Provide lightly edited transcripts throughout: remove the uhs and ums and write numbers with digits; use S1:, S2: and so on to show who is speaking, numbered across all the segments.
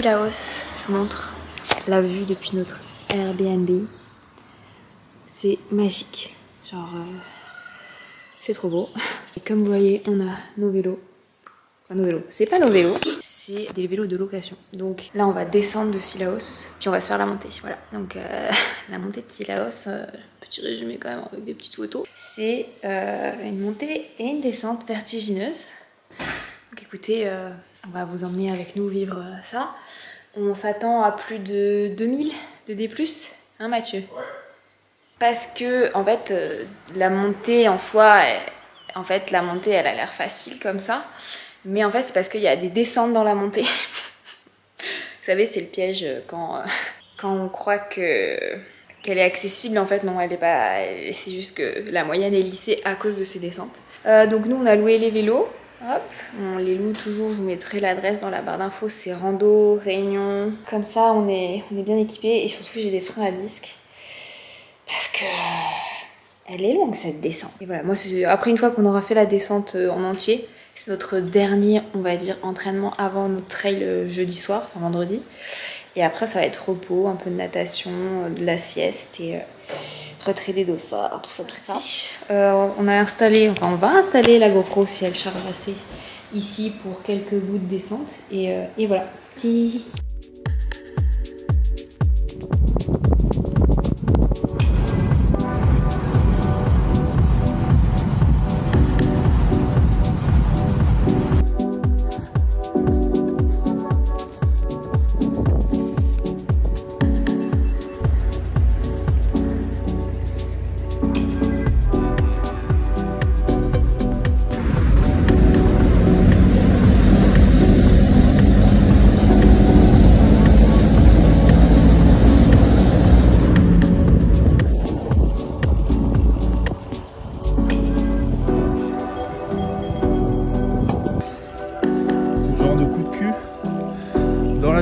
S1: Cilaos. Je vous montre la vue depuis notre Airbnb. C'est magique. Genre, c'est trop beau. Et comme vous voyez, on a nos vélos. Enfin, nos vélos. C'est pas nos vélos, c'est des vélos de location. Donc là, on va descendre de Cilaos, puis on va se faire la montée. Voilà. Donc la montée de Cilaos, petit résumé quand même avec des petites photos. C'est une montée et une descente vertigineuse. Donc écoutez, on va vous emmener avec nous vivre ça. On s'attend à plus de 2000 de D+, hein Mathieu? Ouais. Parce que en fait, la montée en soi, la montée elle a l'air facile comme ça. Mais en fait, c'est parce qu'il y a des descentes dans la montée. Vous savez, c'est le piège quand on croit qu'elle est accessible. En fait, non, elle est pas. C'est juste que la moyenne est lissée à cause de ces descentes. Donc nous, on a loué les vélos. Hop, on les loue toujours, je vous mettrai l'adresse dans la barre d'infos, c'est Rando, Réunion. Comme ça, on est bien équipé et surtout j'ai des freins à disque. Parce que elle est longue cette descente. Et voilà, moi après une fois qu'on aura fait la descente en entier, c'est notre dernier, on va dire, entraînement avant notre trail jeudi soir, enfin vendredi. Et après ça va être repos, un peu de natation, de la sieste et retrait des dossards, tout ça. On a installé, enfin on va installer la GoPro si elle charge assez ici pour quelques bouts de descente et voilà.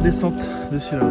S2: Descente de Cilaos.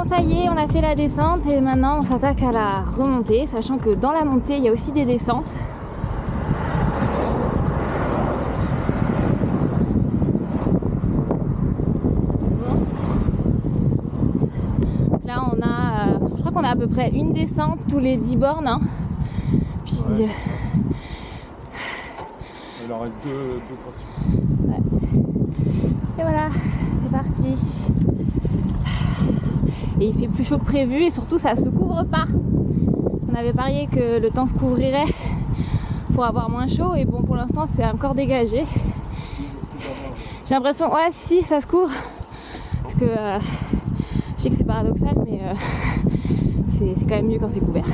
S1: Ça y est, on a fait la descente et maintenant on s'attaque à la remontée, sachant que dans la montée il y a aussi des descentes. je crois qu'on a à peu près une descente tous les 10 bornes. Hein. Puis,
S2: ouais. Il en reste deux portions.
S1: Ouais. Et voilà, c'est parti. Et il fait plus chaud que prévu et surtout ça se couvre pas. On avait parié que le temps se couvrirait pour avoir moins chaud et bon pour l'instant c'est encore dégagé. J'ai l'impression, ouais si ça se couvre. Parce que je sais que c'est paradoxal mais c'est quand même mieux quand c'est couvert.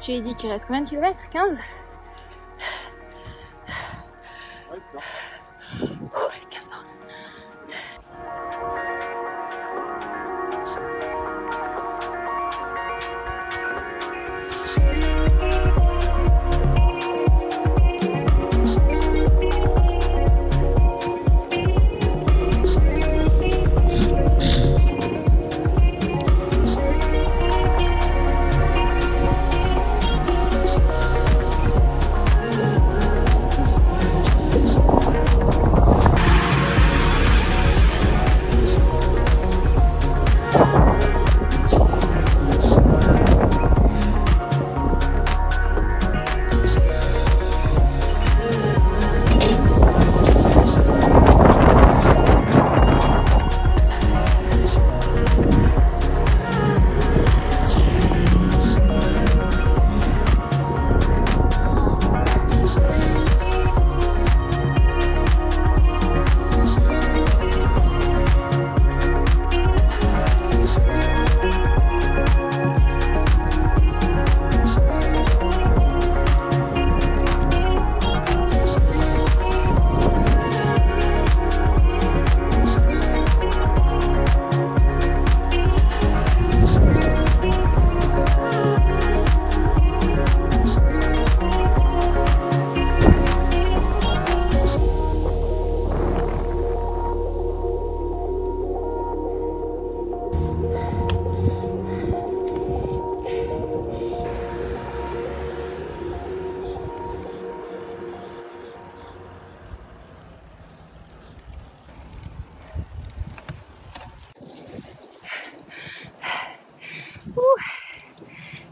S1: Tu as dit qu'il reste combien de kilomètres? 15?
S2: Ouais, c'est ça.
S1: Ouais, 15 bornes.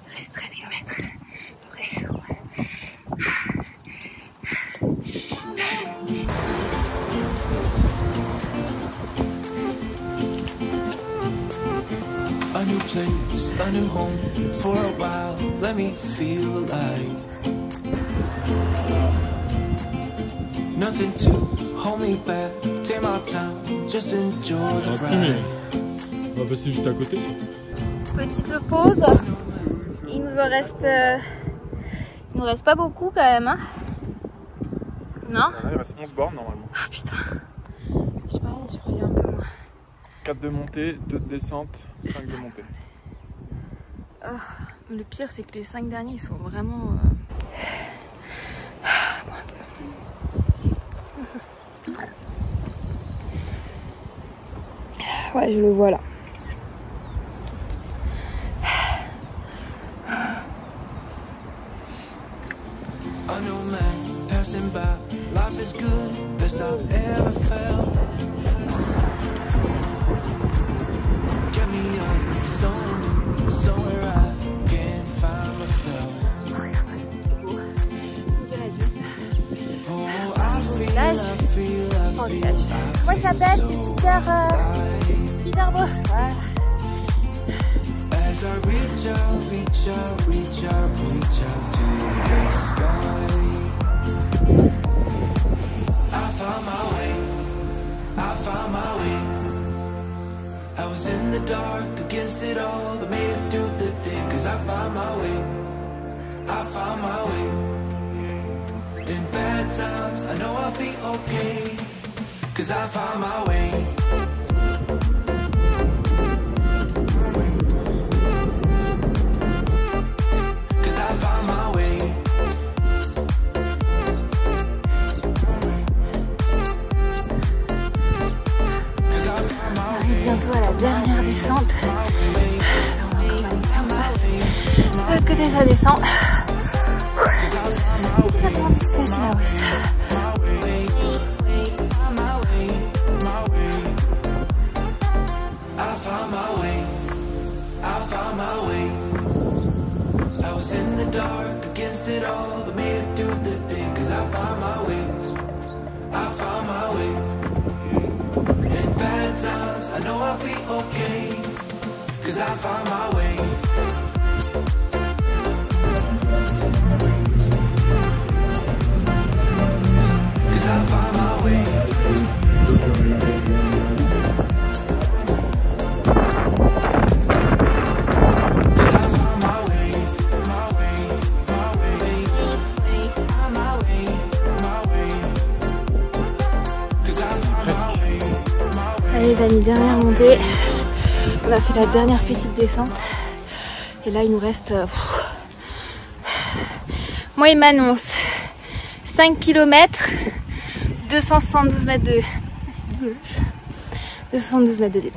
S1: Il reste 13 km. Après,
S3: A new place, a new home. For a while, let me feel alive. Nothing to hold me back. Take my time, just enjoy the ride.
S2: On va passer juste à côté.
S1: petite pause. Il nous reste pas beaucoup quand même. Hein. Non?
S2: Il reste 11 bornes normalement.
S1: Ah putain. Je croyais un peu moins.
S2: 4 de montée, 2 de descente, 5 de montée.
S1: Oh, le pire c'est que les 5 derniers ils sont vraiment... Ouais, je le vois là.
S3: new man passing by. Life is good, best I've ever felt. Get me up, somewhere I can find myself. Oh, I feel.
S1: Comment il s'appelle? C'est Peter Beau. Voilà.
S3: As I reach out, reach out, reach out, reach out to the sky, I found my way, I found my way. I was in the dark against it all, but made it through the day. Cause I found my way, I found my way. In bad times, I know I'll be okay. Cause I found my way.
S1: Bientôt à la dernière descente. De l'autre côté ça descend. Et ça monte jusqu'à Sillaos.
S3: I was in the dark against it all, but made it through the day. Cause I found my way, I found my way. In bad times, I know I'll be okay. Cause I found my way. Cause I found my way.
S1: Allez les amis, dernière montée. On a fait la dernière petite descente. Et là il nous reste... Moi il m'annonce 5 km, 272 mètres de... 272 mètres de D+.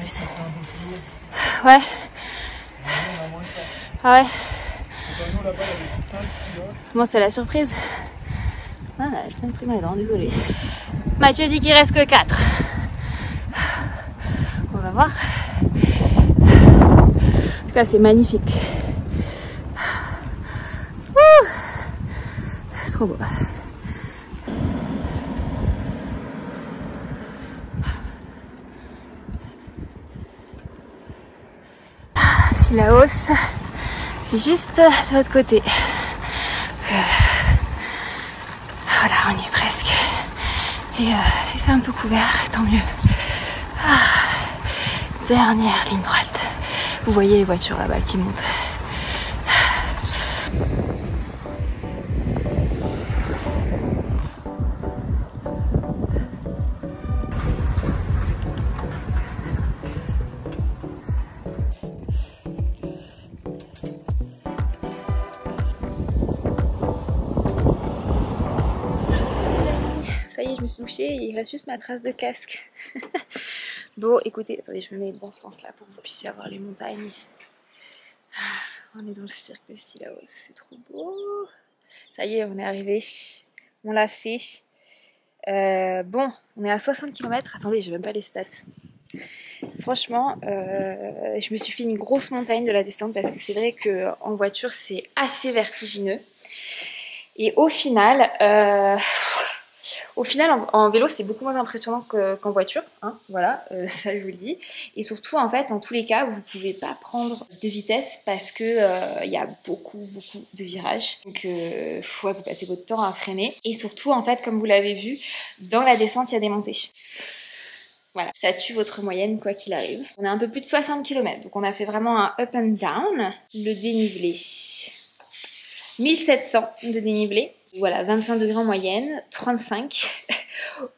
S1: Ouais. Ah ouais. Bon, c'est la surprise. Ah, c'est un truc malin, désolé. Mathieu dit qu'il reste que 4. On va voir. En tout cas, c'est magnifique. C'est trop beau. Sillaos, c'est juste de l'autre côté. Voilà, on y est presque. Et c'est un peu couvert, tant mieux. Dernière ligne droite. Vous voyez les voitures là-bas qui montent. Ça y est, je me suis douchée, il reste juste ma trace de casque. Bon, écoutez, attendez, je me mets dans ce sens-là pour que vous puissiez avoir les montagnes. On est dans le cirque de Sillaos, c'est trop beau. Ça y est, on est arrivé, on l'a fait. Bon, on est à 60 km, attendez, j'ai même pas les stats. Franchement, je me suis fait une grosse montagne de la descente parce que c'est vrai qu'en voiture, c'est assez vertigineux. Et au final, en vélo, c'est beaucoup moins impressionnant qu'en voiture, hein, voilà, ça je vous le dis. Et surtout, en fait, en tous les cas, vous ne pouvez pas prendre de vitesse parce que y a beaucoup de virages. Donc, ouais, vous passez votre temps à freiner. Et surtout, en fait, comme vous l'avez vu, dans la descente, il y a des montées. Voilà, ça tue votre moyenne quoi qu'il arrive. On a un peu plus de 60 km, donc on a fait vraiment un up and down. Le dénivelé, 1700 de dénivelé. Voilà, 25 degrés en moyenne, 35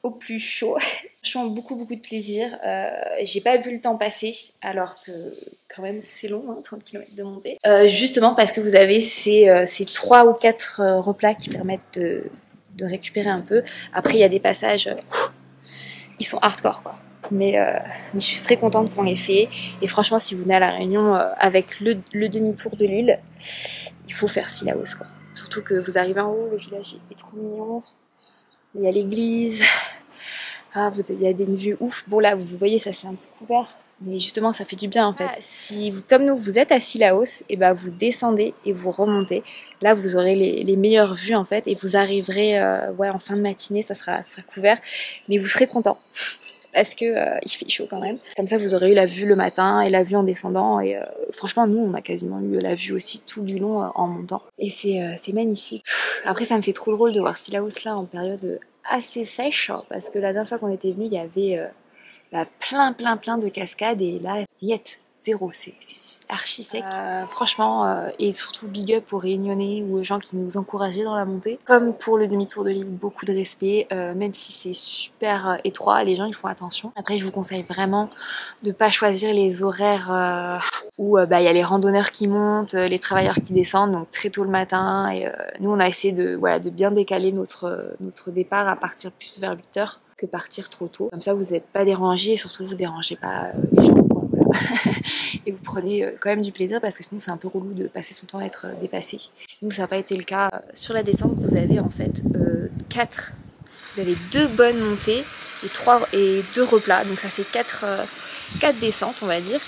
S1: au plus chaud. Franchement, beaucoup de plaisir. J'ai pas vu le temps passer, alors que quand même c'est long, hein, 30 km de montée. Justement parce que vous avez ces 3 ou 4 replats qui permettent de récupérer un peu. Après, il y a des passages, ils sont hardcore quoi. Mais je suis très contente qu'on l'ait fait. Et franchement, si vous venez à La Réunion avec le demi-tour de l'île, il faut faire Sillaos quoi. Surtout que vous arrivez en haut, le village est trop mignon. Il y a l'église. Ah, il y a des vues ouf. Bon là, vous voyez, ça c'est un peu couvert. Mais justement, ça fait du bien en fait. Si vous, comme nous, vous êtes à Sillaos, et ben vous descendez et vous remontez. Là, vous aurez les meilleures vues en fait, et vous arriverez, ouais, en fin de matinée, ça sera couvert, mais vous serez content parce que il fait chaud quand même. Comme ça, vous aurez eu la vue le matin et la vue en descendant. Et franchement, nous, on a quasiment eu la vue aussi tout du long en montant. Et c'est magnifique. Après, ça me fait trop drôle de voir Sillaos là en période assez sèche, hein, parce que la dernière fois qu'on était venu, il y avait plein de cascades et là, niet, zéro, c'est archi sec. Franchement, et surtout big up aux Réunionnais ou aux gens qui nous encourageaient dans la montée. Comme pour le demi-tour de l'île, beaucoup de respect, même si c'est super étroit, les gens ils font attention. Après, je vous conseille vraiment de pas choisir les horaires où il y a les randonneurs qui montent, les travailleurs qui descendent, donc très tôt le matin. Et nous, on a essayé de bien décaler notre départ à partir plus vers 8h. Que partir trop tôt. Comme ça, vous n'êtes pas dérangés et surtout, vous ne dérangez pas les gens. Quoi, voilà. Et vous prenez quand même du plaisir parce que sinon, c'est un peu relou de passer son temps à être dépassé. Nous, ça n'a pas été le cas. Sur la descente, vous avez en fait 4. Vous avez 2 bonnes montées et 2 replats. Donc, ça fait 4 descentes, on va dire.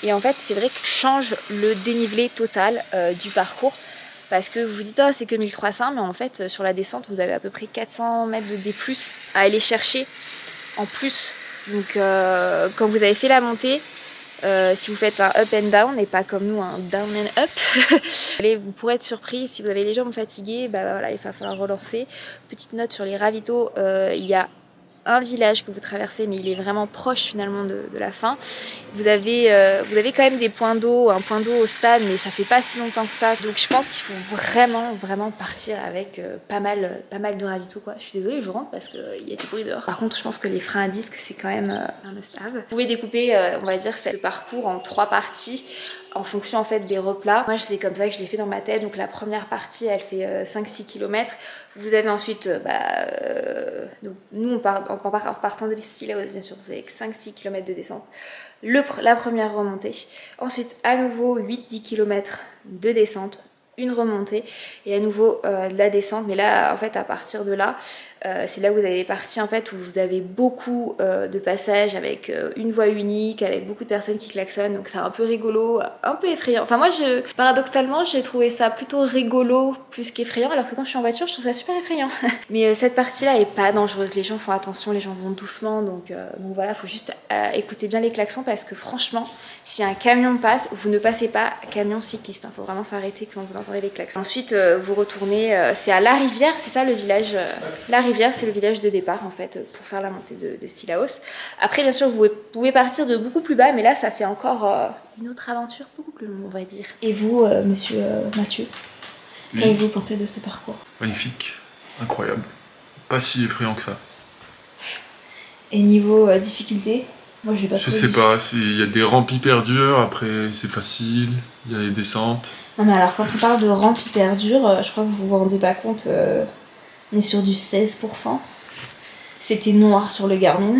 S1: Et en fait, c'est vrai que ça change le dénivelé total du parcours. Parce que vous vous dites, oh, c'est que 1300, mais en fait, sur la descente, vous avez à peu près 400 mètres de D+, à aller chercher en plus. Donc, quand vous avez fait la montée, si vous faites un up and down, et pas comme nous, un down and up, allez, vous pourrez être surpris. Si vous avez les jambes fatiguées, bah, voilà, il va falloir relancer. Petite note sur les ravitaux, il y a un village que vous traversez, mais il est vraiment proche finalement de la fin. Vous avez quand même des points d'eau, un point d'eau au stade, mais ça fait pas si longtemps que ça. Donc je pense qu'il faut vraiment partir avec pas mal de ravitaux, quoi. Je suis désolée, je rentre parce qu'il y a du bruit dehors. Par contre, je pense que les freins à disque, c'est quand même un must-have. Vous pouvez découper, on va dire, ce parcours en 3 parties. En fonction en fait des replats. Moi c'est comme ça que je l'ai fait dans ma tête. Donc la première partie elle fait 5-6 km. Vous avez ensuite, donc nous en partant de Sillaos bien sûr, vous avez 5-6 km de descente. La première remontée. Ensuite à nouveau 8-10 km de descente. Une remontée et à nouveau de la descente. Mais là en fait à partir de là, c'est là où vous avez les parties en fait où vous avez beaucoup de passages avec une voie unique, avec beaucoup de personnes qui klaxonnent, donc c'est un peu rigolo, un peu effrayant. Enfin moi paradoxalement j'ai trouvé ça plutôt rigolo plus qu'effrayant, alors que quand je suis en voiture je trouve ça super effrayant. Mais cette partie là est pas dangereuse, les gens font attention, les gens vont doucement, donc voilà, faut juste écouter bien les klaxons parce que franchement si un camion passe, vous ne passez pas camion cycliste, hein, faut vraiment s'arrêter quand vous entendez les klaxons. Ensuite vous retournez, c'est à La Rivière, c'est ça le village, La Rivière c'est le village de départ en fait pour faire la montée de Sillaos. Après bien sûr vous pouvez partir de beaucoup plus bas, mais là ça fait encore une autre aventure beaucoup plus longue on va dire. Et vous monsieur Mathieu, qu'avez-vous pensé de ce parcours?
S2: Magnifique, incroyable, pas si effrayant que ça.
S1: Et niveau difficulté? Moi j'ai pas. Je
S2: sais pas, il y a des rampes hyper dures, après c'est facile, il y a les descentes.
S1: Non mais alors quand on parle de rampes hyper dures, je crois que vous vous rendez pas compte. On est sur du 16%. C'était noir sur le Garmin.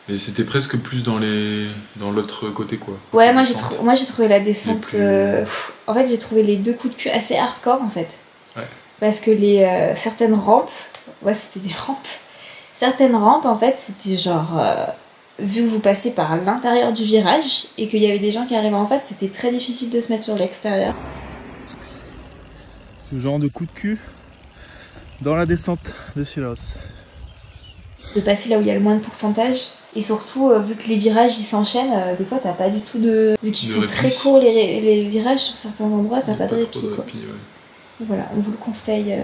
S2: Et c'était presque plus dans l'autre côté quoi.
S1: Ouais, moi j'ai trouvé la descente. En fait, j'ai trouvé les 2 coups de cul assez hardcore en fait.
S2: Ouais.
S1: Parce que certaines rampes, ouais, c'était des rampes. Certaines rampes en fait, c'était genre vu que vous passez par l'intérieur du virage et qu'il y avait des gens qui arrivaient en face, c'était très difficile de se mettre sur l'extérieur.
S4: Ce genre de coup de cul dans la descente de Sillaos.
S1: De passer là où il y a le moins de pourcentage. Et surtout, vu que les virages ils s'enchaînent, des fois t'as pas du tout de. Vu qu'ils sont très courts les virages sur certains endroits, t'as pas de répit. Ouais. Voilà, on vous le conseille.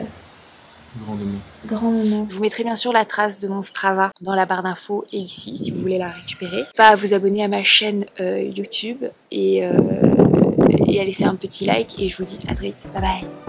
S1: Grandement. Je vous mettrai bien sûr la trace de mon Strava dans la barre d'infos et ici si vous voulez la récupérer. Pas à vous abonner à ma chaîne YouTube et à laisser un petit like. Et je vous dis à très vite. Bye bye.